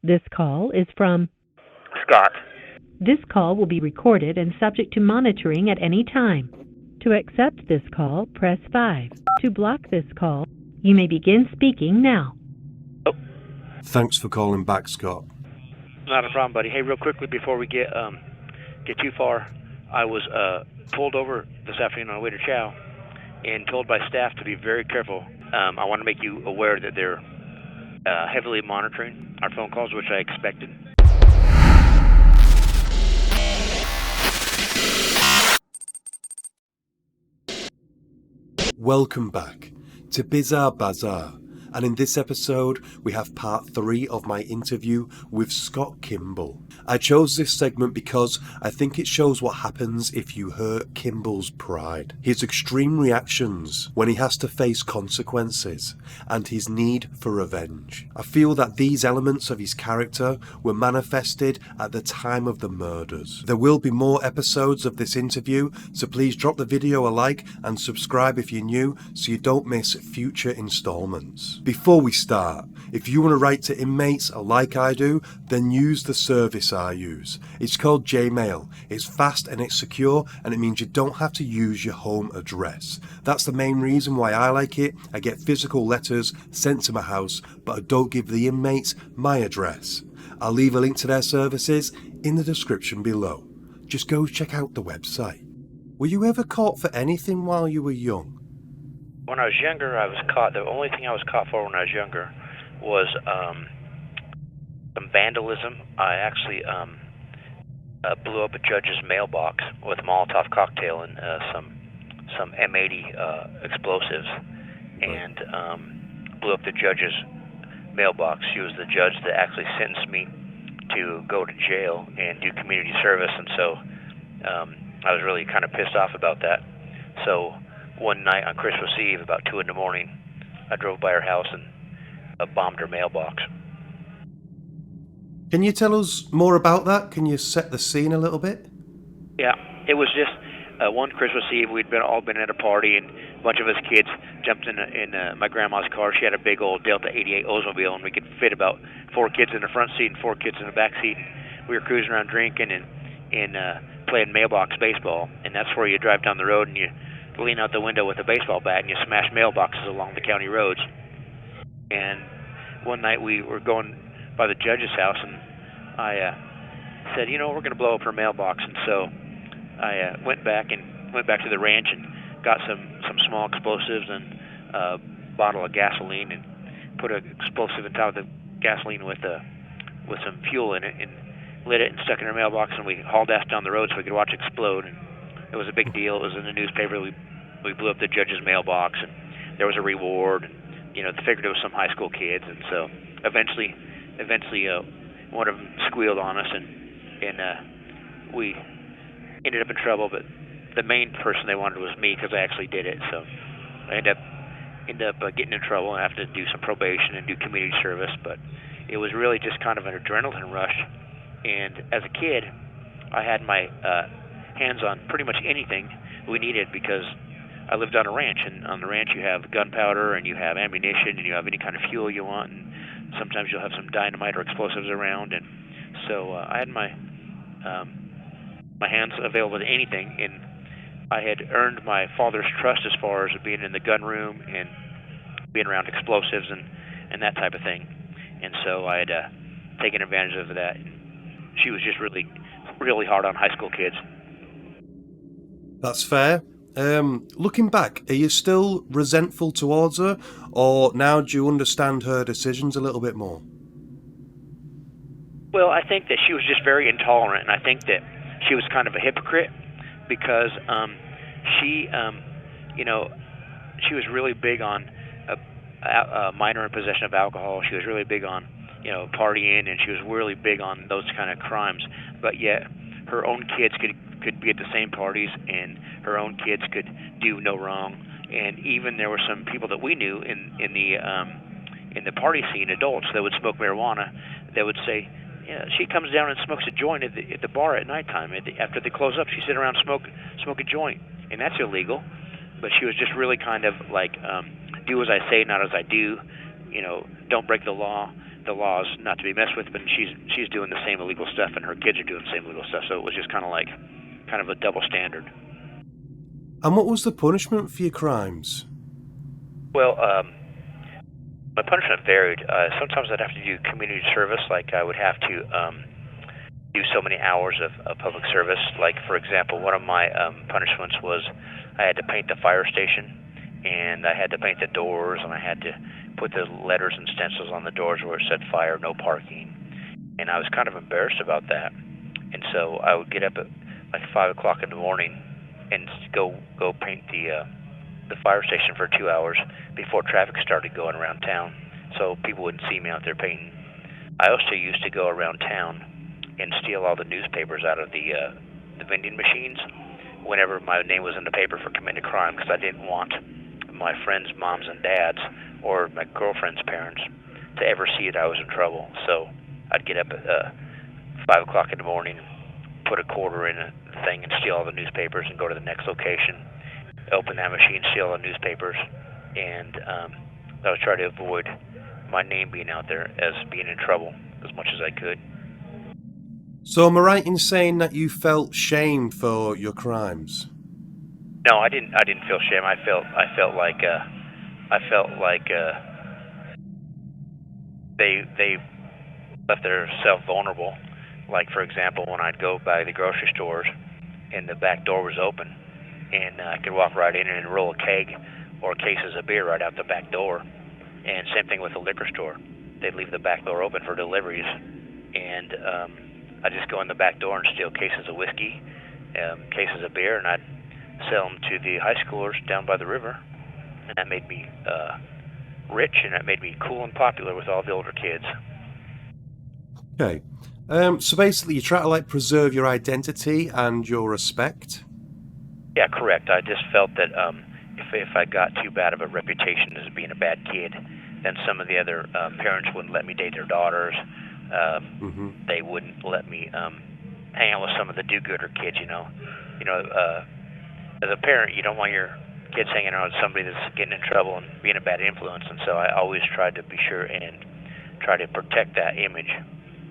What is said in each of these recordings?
This call is from Scott. This call will be recorded and subject to monitoring at any time. To accept this call, press 5. To block this call, you may begin speaking now. Oh, Thanks for calling back, Scott. not a problem, buddy. Hey, real quickly before we get too far, I was pulled over this afternoon on the way to Chow and told by staff to be very careful. I want to make you aware that they're heavily monitoring our phone calls, which I expected. Welcome back to Bizarre Bazaar, and in this episode we have part 3 of my interview with Scott Kimball. I chose this segment because I think it shows what happens if you hurt Kimball's pride, his extreme reactions when he has to face consequences, and his need for revenge. I feel that these elements of his character were manifested at the time of the murders. There will be more episodes of this interview, so please drop the video a like and subscribe if you're new so you don't miss future installments. Before we start, if you want to write to inmates like I do, then use the service I use. It's called Gmail. It's fast and it's secure, and it means you don't have to use your home address. That's the main reason why I like it. I get physical letters sent to my house, but I don't give the inmates my address. I'll leave a link to their services in the description below. Just go check out the website. Were you ever caught for anything while you were young? When I was younger, I was caught. The only thing I was caught for when I was younger was some vandalism. I actually blew up a judge's mailbox with a Molotov cocktail and some M80 explosives, and blew up the judge's mailbox. She was the judge that actually sentenced me to go to jail and do community service, and so I was really kind of pissed off about that. So one night on Christmas Eve, about 2 in the morning, I drove by her house and bombed her mailbox. Can you tell us more about that? Can you set the scene a little bit? Yeah, it was just one Christmas Eve. We'd all been at a party, and a bunch of us kids jumped in my grandma's car. She had a big old Delta 88 Oldsmobile, and we could fit about 4 kids in the front seat and 4 kids in the back seat. We were cruising around drinking and playing mailbox baseball, and that's where you drive down the road and you lean out the window with a baseball bat and you smash mailboxes along the county roads. And one night we were going by the judge's house, and I said, we're going to blow up her mailbox. And so I went back to the ranch and got some small explosives and a bottle of gasoline and put an explosive on top of the gasoline with some fuel in it and lit it and stuck it in her mailbox, and we hauled ass down the road so we could watch it explode. And it was a big deal. It was in the newspaper. We blew up the judge's mailbox, and there was a reward. And, they figured it was some high school kids, and so eventually, one of them squealed on us, and we ended up in trouble. But the main person they wanted was me because I actually did it. So I ended up getting in trouble and have to do some probation and do community service. But it was really just kind of an adrenaline rush. And as a kid, I had my hands on pretty much anything we needed because I lived on a ranch, and on the ranch you have gunpowder and you have ammunition and you have any kind of fuel you want, and sometimes you'll have some dynamite or explosives around. And so I had my hands available to anything, and I had earned my father's trust as far as being in the gun room and being around explosives and that type of thing. And so I had taken advantage of that. She was just really, really hard on high school kids. That's fair. Looking back, are you still resentful towards her, or now do you understand her decisions a little bit more? Well, I think that she was just very intolerant, and I think that she was kind of a hypocrite because she was really big on a minor in possession of alcohol. She was really big on partying, and she was really big on those kind of crimes. But yet, her own kids could be at the same parties, and her own kids could do no wrong. And even there were some people that we knew in the party scene, adults that would smoke marijuana, that would say, she comes down and smokes a joint at the bar at nighttime. After they close up, she sit around and smoke a joint, and that's illegal. But she was just really kind of like, do as I say, not as I do. Don't break the law. the law's not to be messed with, but she's doing the same illegal stuff, and her kids are doing the same illegal stuff. So it was just kind of a double standard. And what was the punishment for your crimes? Well, my punishment varied. Sometimes I'd have to do community service, like I would have to do so many hours of public service. Like, for example, one of my punishments was I had to paint the fire station, and I had to paint the doors, and I had to put the letters and stencils on the doors where it said fire, no parking. And I was kind of embarrassed about that. And so I would get up at like 5 o'clock in the morning and go paint the fire station for 2 hours before traffic started going around town, so people wouldn't see me out there painting. I also used to go around town and steal all the newspapers out of the vending machines whenever my name was in the paper for committing a crime, because I didn't want my friends' moms and dads or my girlfriend's parents to ever see that I was in trouble. So I'd get up at 5 o'clock in the morning, put a quarter in a thing and steal all the newspapers, and go to the next location, open that machine, steal all the newspapers, and I would try to avoid my name being out there as being in trouble as much as I could. So am I right in saying that you felt shame for your crimes? No, I didn't feel shame. I felt like they left themselves vulnerable. Like, for example, when I'd go by the grocery stores and the back door was open, and I could walk right in and roll a keg or cases of beer right out the back door. And same thing with the liquor store. They'd leave the back door open for deliveries, and I'd just go in the back door and steal cases of whiskey, cases of beer, and I'd sell them to the high schoolers down by the river. And that made me rich, and that made me cool and popular with all the older kids. Okay. So basically you try to preserve your identity and your respect? Yeah, correct. I just felt that if I got too bad of a reputation as being a bad kid, then some of the other parents wouldn't let me date their daughters. They wouldn't let me hang out with some of the do-gooder kids, as a parent, you don't want your kids hanging out with somebody that's getting in trouble and being a bad influence. And so I always tried to be sure and try to protect that image.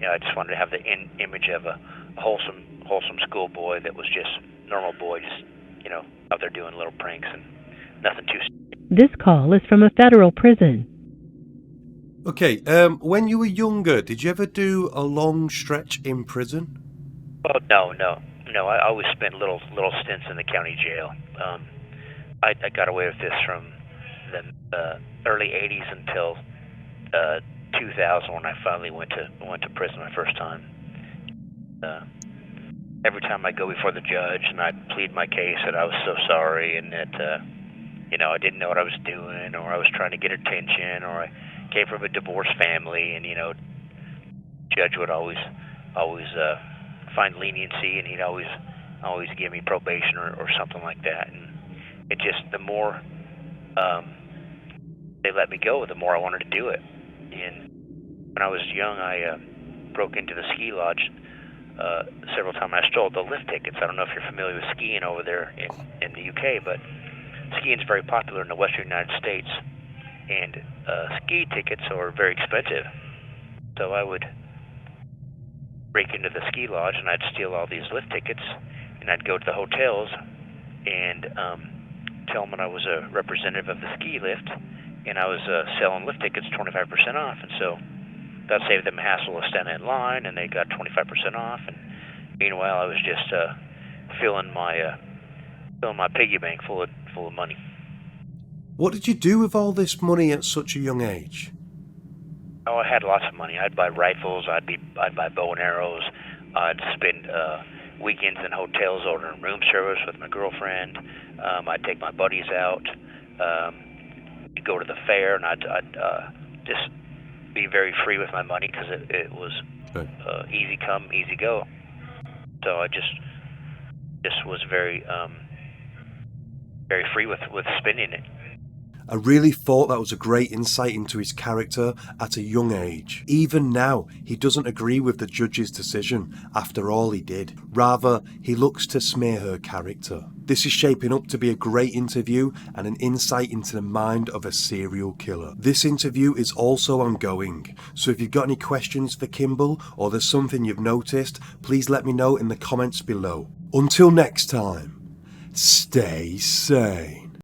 I just wanted to have the image of a wholesome schoolboy that was just normal boy, just out there doing little pranks and nothing too. This call is from a federal prison. Okay, when you were younger, did you ever do a long stretch in prison? Oh, no. I always spent little stints in the county jail. I got away with this from the early '80s until 2000, when I finally went to prison my first time. Every time I go before the judge and I'd plead my case that I was so sorry and that I didn't know what I was doing, or I was trying to get attention, or I came from a divorced family, and judge would always find leniency, and he'd always give me probation or something like that. And it just, the more they let me go, the more I wanted to do it. And when I was young, I broke into the ski lodge several times. I stole the lift tickets. I don't know if you're familiar with skiing over there in the UK, but skiing is very popular in the western United States, and ski tickets are very expensive. So I would break into the ski lodge and I'd steal all these lift tickets, and I'd go to the hotels and tell them that I was a representative of the ski lift, and I was selling lift tickets 25% off, and so that saved them a hassle of standing in line, and they got 25% off. And meanwhile, I was just filling my piggy bank full of money. What did you do with all this money at such a young age? Oh, I had lots of money. I'd buy rifles. I'd buy bow and arrows. I'd spend weekends in hotels ordering room service with my girlfriend. I'd take my buddies out. We'd go to the fair, and I'd just be very free with my money, because it was easy come, easy go. So I just was very free with spending it. I really thought that was a great insight into his character at a young age. Even now, he doesn't agree with the judge's decision after all he did. Rather, he looks to smear her character. This is shaping up to be a great interview and an insight into the mind of a serial killer. This interview is also ongoing, so if you've got any questions for Kimball or there's something you've noticed, please let me know in the comments below. Until next time, stay sane.